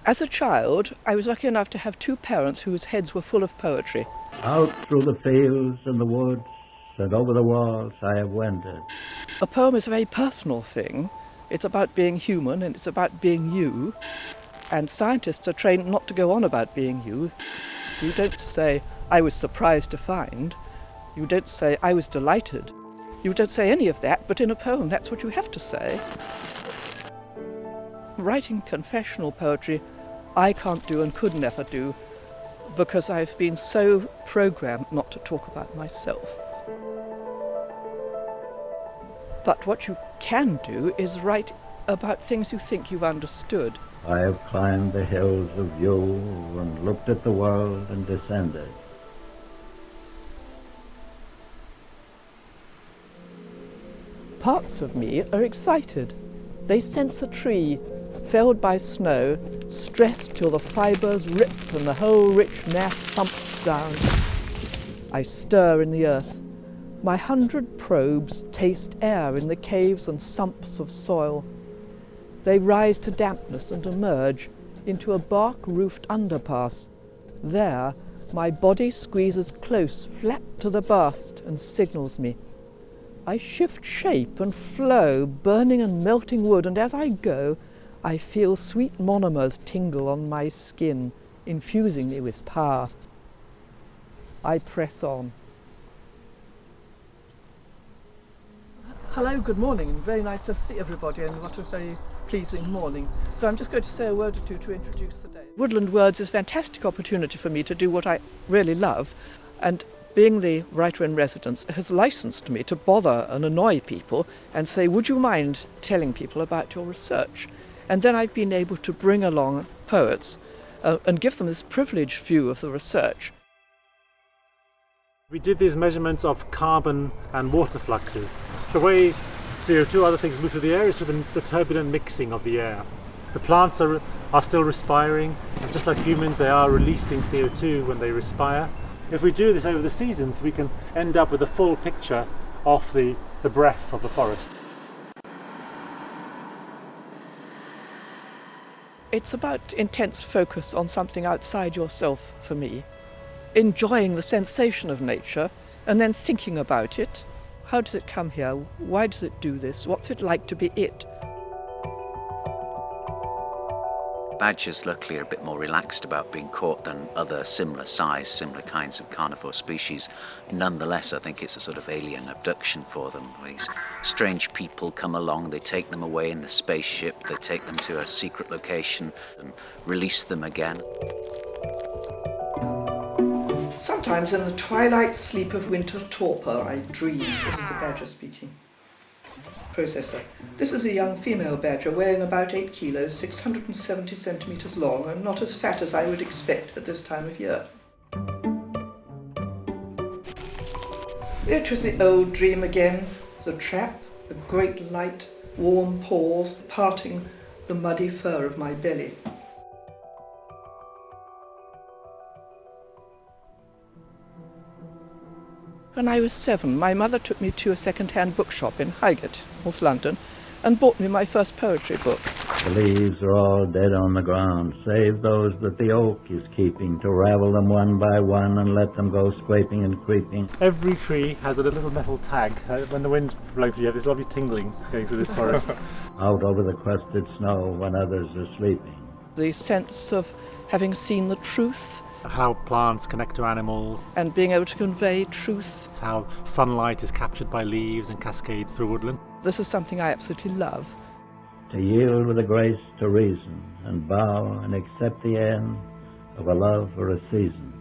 As a child, I was lucky enough to have two parents whose heads were full of poetry. Out through the fields and the woods and over the walls I have wended. A poem is a very personal thing. It's about being human and it's about being you. And scientists are trained not to go on about being you. You don't say, I was surprised to find. You don't say, I was delighted. You don't say any of that, but in a poem, that's what you have to say. Writing confessional poetry, I can't do and could never do, because I've been so programmed not to talk about myself. But what you can do is write about things you think you've understood. I have climbed the hills of view and looked at the world and descended. Parts of me are excited. They sense a tree, felled by snow, stressed till the fibres rip and the whole rich mass thumps down. I stir in the earth. My 100 probes taste air in the caves and sumps of soil. They rise to dampness and emerge into a bark-roofed underpass. There, my body squeezes close, flat to the bast, and signals me. I shift shape and flow, burning and melting wood, and as I go, I feel sweet monomers tingle on my skin, infusing me with power. I press on. Hello, good morning. Very nice to see everybody, and what a very pleasing morning. So I'm just going to say a word or two to introduce the day. Woodland Woods is a fantastic opportunity for me to do what I really love, and being the writer in residence has licensed me to bother and annoy people and say, would you mind telling people about your research? And then I've been able to bring along poets and give them this privileged view of the research. We did these measurements of carbon and water fluxes. The way CO2 other things move through the air is through the turbulent mixing of the air. The plants are still respiring, and just like humans, they are releasing CO2 when they respire. If we do this over the seasons, we can end up with a full picture of the breadth of the forest. It's about intense focus on something outside yourself for me. Enjoying the sensation of nature and then thinking about it. How does it come here? Why does it do this? What's it like to be it? Badgers luckily are a bit more relaxed about being caught than other similar size, similar kinds of carnivore species. Nonetheless, I think it's a sort of alien abduction for them. These strange people come along, they take them away in the spaceship, they take them to a secret location and release them again. Sometimes in the twilight sleep of winter torpor I dream. This is the badger speaking. Processor. This is a young female badger weighing about 8 kilos, 670 centimetres long, and not as fat as I would expect at this time of year. It was the old dream again, the trap, the great light, warm paws parting the muddy fur of my belly. When I was 7, my mother took me to a second-hand bookshop in Highgate, North London, and bought me my first poetry book. The leaves are all dead on the ground, save those that the oak is keeping, to ravel them one by one and let them go scraping and creeping. Every tree has a little metal tag. When the wind's blowing through, you have this lovely tingling going through this forest. Out over the crusted snow when others are sleeping. The sense of having seen the truth, How plants connect to animals, and being able to convey truth. how sunlight is captured by leaves and cascades through woodland. This is something I absolutely love. To yield with a grace to reason and bow and accept the end of a love for a season.